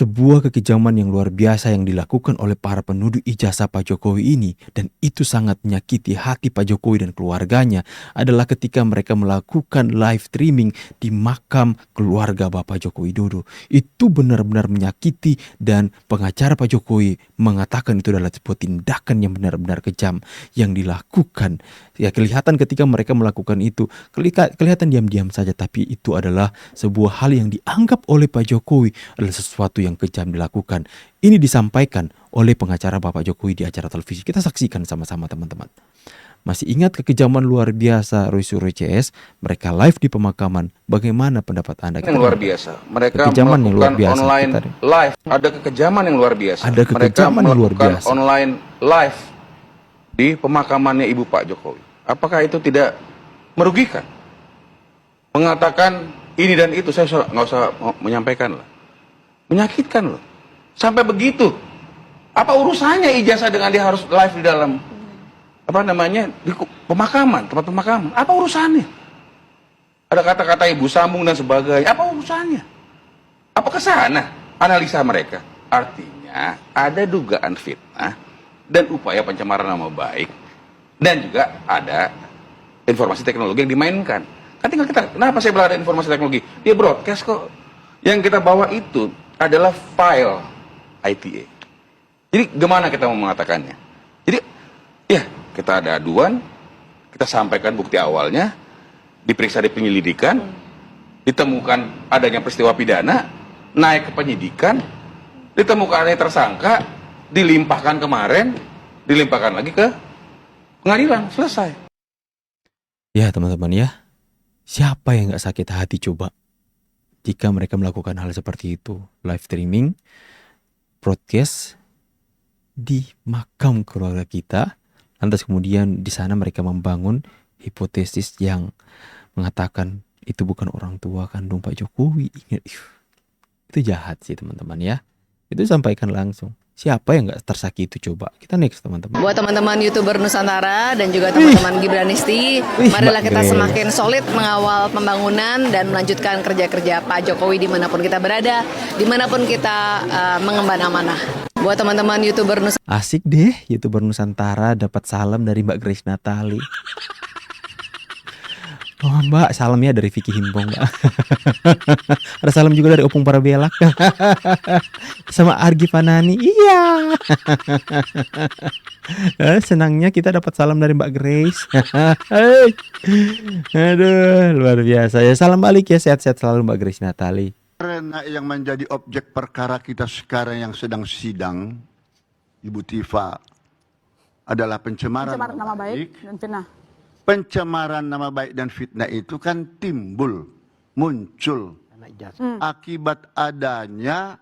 sebuah kekejaman yang luar biasa yang dilakukan oleh para penuduh ijazah Pak Jokowi ini, dan itu sangat menyakiti hati Pak Jokowi dan keluarganya, adalah ketika mereka melakukan live streaming di makam keluarga Bapak Joko Widodo. Itu benar-benar menyakiti, dan pengacara Pak Jokowi mengatakan itu adalah sebuah tindakan yang benar-benar kejam yang dilakukan. Ya, kelihatan ketika mereka melakukan itu, kelihatan diam-diam saja, tapi itu adalah sebuah hal yang dianggap oleh Pak Jokowi adalah sesuatu yang kejam dilakukan. Ini disampaikan oleh pengacara Bapak Jokowi di acara televisi. Kita saksikan sama-sama, teman-teman. Masih ingat kekejaman luar biasa Roy Suryo CS? Mereka live di pemakaman. Bagaimana pendapat Anda? Yang luar biasa. Mereka kekejaman yang luar melakukan biasa. online live. Ada kekejaman yang luar biasa. Ada kekejaman yang luar biasa. Online live di pemakamannya Ibu Pak Jokowi. Apakah itu tidak merugikan? Mengatakan ini dan itu, saya nggak usah menyampaikan lah. Menyakitkan loh. Sampai begitu. Apa urusannya ijazah dengan dia harus live di dalam di pemakaman, tempat pemakaman? Apa urusannya? Ada kata-kata ibu sambung dan sebagainya. Apa urusannya? Apa kesana analisa mereka? Artinya ada dugaan fitnah dan upaya pencemaran nama baik, dan juga ada informasi teknologi yang dimainkan. Kan tinggal kita, kenapa saya bilang ada informasi teknologi? Dia broadcast kok. Yang kita bawa itu adalah file ITA. Jadi gimana kita mau mengatakannya? Jadi ya kita ada aduan, kita sampaikan bukti awalnya, diperiksa di penyelidikan, ditemukan adanya peristiwa pidana, naik ke penyidikan, ditemukan adanya tersangka, dilimpahkan kemarin, dilimpahkan lagi ke pengadilan, selesai. Ya teman-teman ya, siapa yang gak sakit hati coba jika mereka melakukan hal seperti itu, live streaming, broadcast di makam keluarga kita, lantas kemudian di sana mereka membangun hipotesis yang mengatakan itu bukan orang tua kandung Pak Jokowi. Itu jahat sih teman-teman ya. Itu sampaikan langsung. Siapa yang gak tersakiti coba? Kita next teman-teman. Buat teman-teman YouTuber Nusantara dan juga teman-teman Gibranisti, marilah kita semakin solid mengawal pembangunan dan melanjutkan kerja-kerja Pak Jokowi dimanapun kita berada, dimanapun kita mengemban amanah. Buat teman-teman YouTuber Nusantara. Asik deh YouTuber Nusantara dapat salam dari Mbak Grace Natali. Oh Mbak, salamnya dari Vicky Himpong Mbak. Ada salam juga dari Opung Parabelak. Sama Argi Panani. Iya. Senangnya kita dapat salam dari Mbak Grace. Aduh, luar biasa ya. Salam balik ya, sehat-sehat selalu Mbak Grace Natali. Karena yang menjadi objek perkara kita sekarang yang sedang sidang, Ibu Tifa, adalah pencemaran nama baik dan fitnah. Pencemaran nama baik dan fitnah itu kan muncul akibat adanya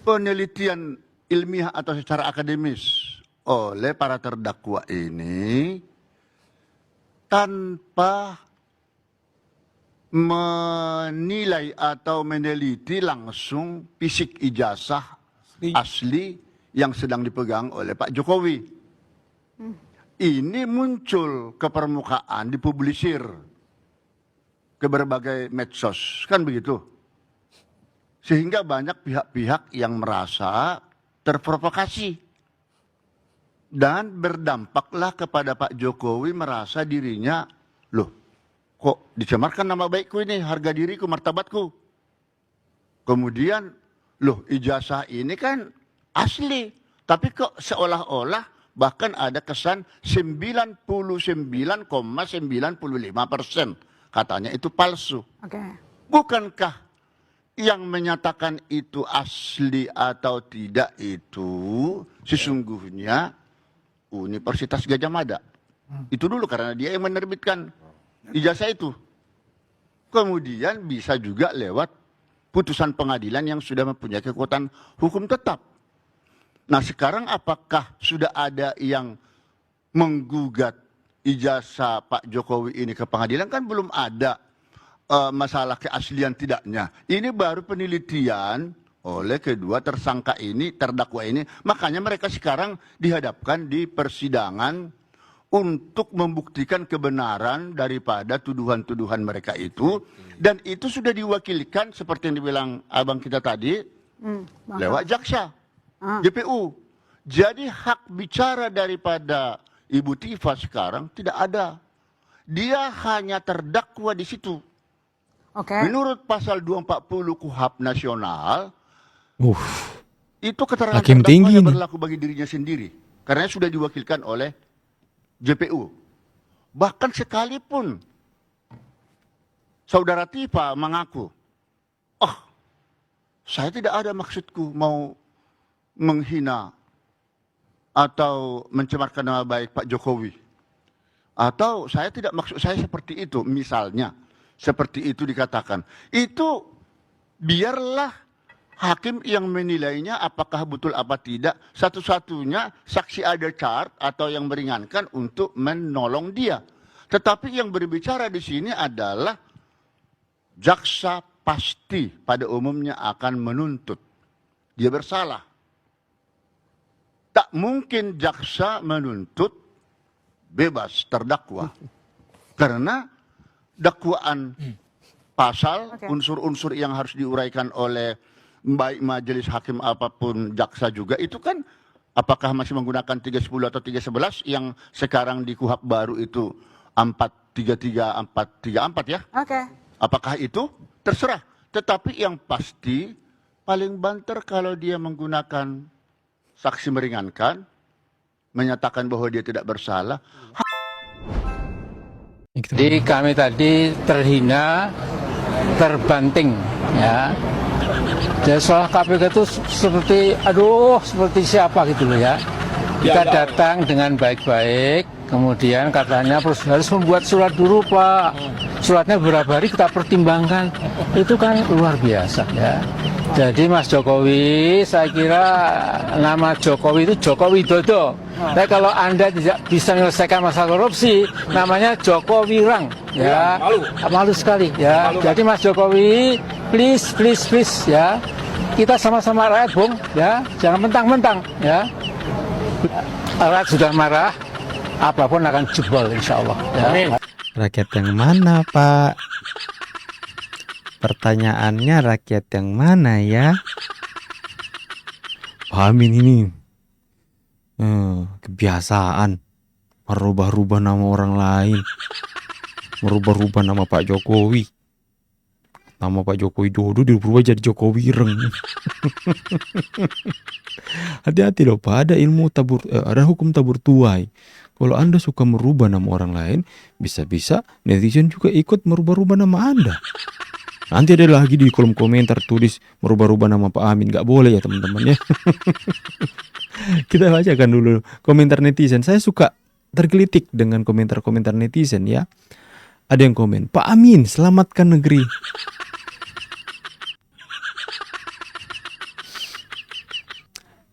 penelitian ilmiah atau secara akademis oleh para terdakwa ini tanpa menilai atau meneliti langsung fisik ijazah asli yang sedang dipegang oleh Pak Jokowi. Ini muncul ke permukaan, dipublisir ke berbagai medsos, kan begitu. Sehingga banyak pihak-pihak yang merasa terprovokasi. Dan berdampaklah kepada Pak Jokowi merasa dirinya, loh kok dicemarkan nama baikku ini, harga diriku, martabatku. Kemudian, loh ijazah ini kan asli, tapi kok seolah-olah bahkan ada kesan 99,95% katanya itu palsu. Bukankah yang menyatakan itu asli atau tidak itu sesungguhnya Universitas Gadjah Mada? Itu dulu karena dia yang menerbitkan ijazah itu. Kemudian bisa juga lewat putusan pengadilan yang sudah mempunyai kekuatan hukum tetap. Nah sekarang apakah sudah ada yang menggugat ijazah Pak Jokowi ini ke pengadilan? Kan belum ada masalah keaslian tidaknya. Ini baru penelitian oleh kedua tersangka ini, terdakwa ini. Makanya mereka sekarang dihadapkan di persidangan untuk membuktikan kebenaran daripada tuduhan-tuduhan mereka itu, dan itu sudah diwakilkan seperti yang dibilang abang kita tadi lewat jaksa JPU. Jadi hak bicara daripada Ibu Tifa sekarang tidak ada. Dia hanya terdakwa di situ. Menurut pasal 240 KUHP nasional, itu keterangan Hakim tinggi terdakwanya nih. berlaku bagi dirinya sendiri karena sudah diwakilkan oleh JPU. Bahkan sekalipun saudara Tifa mengaku, saya tidak ada maksudku mau menghina atau mencemarkan nama baik Pak Jokowi, atau saya tidak maksud saya seperti itu, misalnya seperti itu dikatakan, itu biarlah hakim yang menilainya apakah betul apa tidak. Satu-satunya saksi ada chart atau yang meringankan untuk menolong dia. Tetapi yang berbicara di sini adalah jaksa pasti pada umumnya akan menuntut dia bersalah. Tak mungkin jaksa menuntut bebas terdakwa. Karena dakwaan pasal, unsur-unsur yang harus diuraikan oleh baik majelis hakim apapun jaksa juga itu kan apakah masih menggunakan 310 atau 311 yang sekarang di KUHP baru itu 433 434 ya. Apakah itu terserah, tetapi yang pasti paling banter kalau dia menggunakan saksi meringankan, menyatakan bahwa dia tidak bersalah. Jadi kami tadi terhina, terbanting ya. Jadi soal KPK itu seperti, seperti siapa gitu loh ya. Kita datang dengan baik-baik, kemudian katanya harus membuat surat dulu Pak. Suratnya beberapa hari kita pertimbangkan. Itu kan luar biasa ya. Jadi Mas Jokowi, saya kira nama Jokowi itu Joko Widodo. Tapi kalau Anda tidak bisa menyelesaikan masalah korupsi, namanya Joko Wirang. Ya, malu sekali ya. Jadi Mas Jokowi, please ya. Kita sama-sama rakyat, Bung, ya. Jangan mentang-mentang, ya. Rakyat sudah marah, apapun akan jebol insya Allah. Ya. Amin. Rakyat yang mana, Pak? Pertanyaannya rakyat yang mana ya? Pak Amin ini kebiasaan merubah-rubah nama orang lain, merubah-rubah nama Pak Jokowi. Nama Pak Jokowi Dodo dirubah jadi Jokowi Reng. Hati-hati loh Pak, ada ada hukum tabur tuai. Kalau Anda suka merubah nama orang lain, bisa-bisa netizen juga ikut merubah-rubah nama Anda. Nanti ada lagi di kolom komentar tulis merubah-rubah nama Pak Amin. Gak boleh ya teman-teman ya. Kita bacakan dulu komentar netizen. Saya suka tergelitik dengan komentar-komentar netizen ya. Ada yang komen, Pak Amin selamatkan negeri.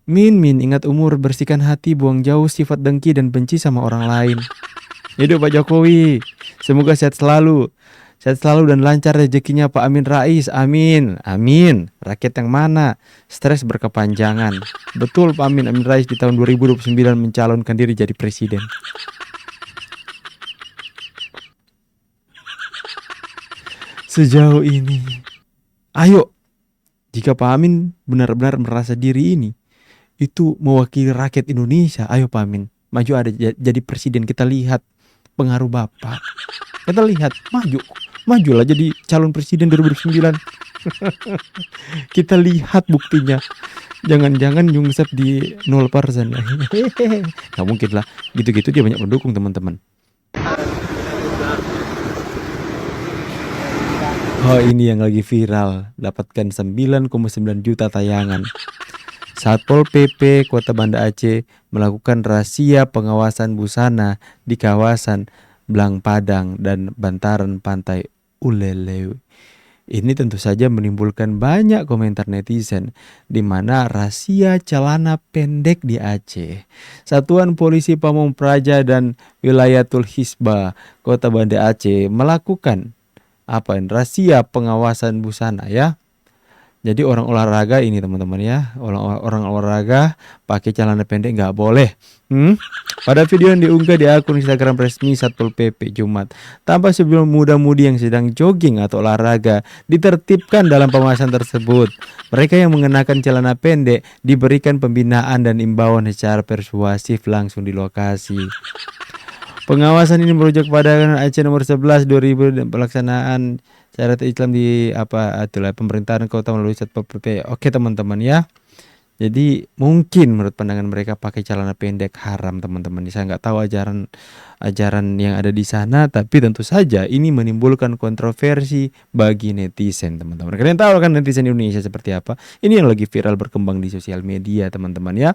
Min, ingat umur, bersihkan hati, buang jauh sifat dengki dan benci sama orang lain. Hidup Pak Jokowi, semoga sehat selalu dan lancar rezekinya Pak Amin Rais. Amin. Rakyat yang mana? Stres berkepanjangan. Betul Pak Amin Rais di tahun 2029 mencalonkan diri jadi presiden. Sejauh ini, ayo, jika Pak Amin benar-benar merasa diri ini itu mewakili rakyat Indonesia, ayo Pak Amin, maju ada jadi presiden. Kita lihat pengaruh Bapak. Kita lihat, majulah jadi calon presiden 2009. Kita lihat buktinya. Jangan-jangan nyungsep di 0%. Gak mungkin lah. Gitu-gitu dia banyak mendukung teman-teman. Oh ini yang lagi viral, dapatkan 9,9 juta tayangan. Satpol PP Kota Banda Aceh melakukan razia pengawasan busana di kawasan Blang Padang dan bantaran pantai Ulelew. Ini tentu saja menimbulkan banyak komentar netizen di mana razia celana pendek di Aceh. Satuan Polisi Pamong Praja dan Wilayatul Hisbah Kota Banda Aceh melakukan razia pengawasan busana ya. Jadi orang olahraga ini teman-teman ya, orang olahraga pakai celana pendek nggak boleh. Pada video yang diunggah di akun Instagram resmi Satpol PP Jumat, tampak sebelum muda-mudi yang sedang jogging atau olahraga ditertibkan dalam pemasan tersebut. Mereka yang mengenakan celana pendek diberikan pembinaan dan imbauan secara persuasif langsung di lokasi. Pengawasan ini merujuk pada Aceh nomor 11 2000 dan pelaksanaan syariat Islam di itulah pemerintahan kota melalui Satpol PP. Oke teman-teman ya. Jadi mungkin menurut pandangan mereka pakai celana pendek haram teman-teman. Saya nggak tahu ajaran yang ada di sana, tapi tentu saja ini menimbulkan kontroversi bagi netizen teman-teman. Kalian tahu kan netizen Indonesia seperti apa? Ini yang lagi viral berkembang di sosial media teman-teman ya.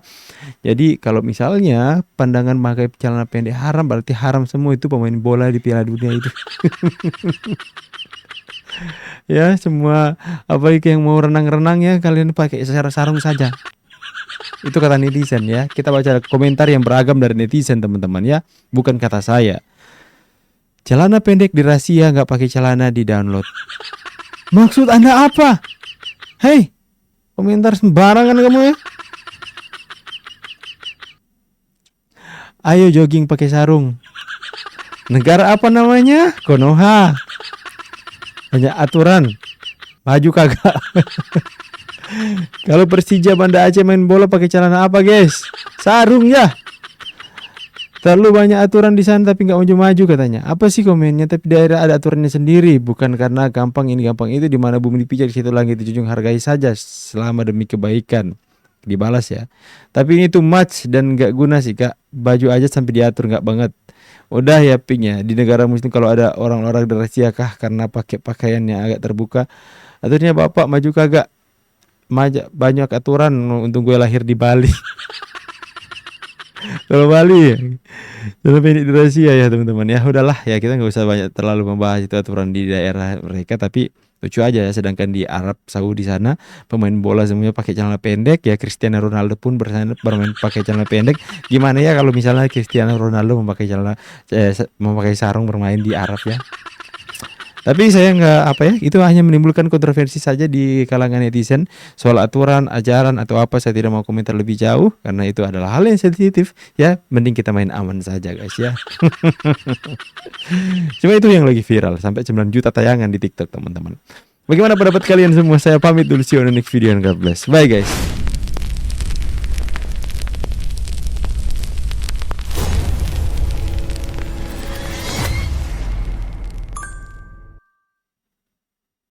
Jadi kalau misalnya pandangan pakai celana pendek haram, berarti haram semua itu pemain bola di Piala Dunia itu. Ya semua apalagi yang mau renang-renang ya kalian pakai sarung saja. Itu kata netizen ya. Kita baca komentar yang beragam dari netizen teman-teman ya, bukan kata saya. Celana pendek dirahasia, nggak pakai celana di download. Maksud Anda apa? Hei, komentar sembarangan kamu ya. Ayo jogging pakai sarung. Negara apa namanya? Konoha. Banyak aturan. Maju kagak. Kalau Persija Banda Aceh main bola pakai celana apa guys? Sarung ya. Terlalu banyak aturan di sana tapi nggak maju-maju katanya. Apa sih komennya? Tapi daerah ada aturannya sendiri. Bukan karena gampang ini gampang itu. Di mana bumi dipijak situ langit dijunjung, hargai saja selama demi kebaikan. Dibalas ya. Tapi ini tuh match dan nggak guna sih kak. Baju aja sampai diatur nggak banget. Udah ya ping ya. Di negara muslim kalau ada orang-orang rahasia kah karena pakai pakaian yang agak terbuka. Aturnya bapak maju kagak. Banyak aturan untuk gue lahir di Bali. Kalau Bali ya, dalam ini rahasia ya teman-teman ya. Udahlah ya, kita nggak usah banyak terlalu membahas itu aturan di daerah mereka, tapi lucu aja ya. Sedangkan di Arab Saudi sana pemain bola semuanya pakai celana pendek ya. Cristiano Ronaldo pun bermain pakai celana pendek. Gimana ya kalau misalnya Cristiano Ronaldo memakai sarung bermain di Arab ya. Tapi saya nggak itu hanya menimbulkan kontroversi saja di kalangan netizen soal aturan, ajaran atau apa. Saya tidak mau komentar lebih jauh karena itu adalah hal yang sensitif ya. Mending kita main aman saja guys ya. Cuma itu yang lagi viral sampai 9 juta tayangan di TikTok teman-teman. Bagaimana pendapat kalian semua? Saya pamit dulu, see you on the next video and God bless. Bye guys.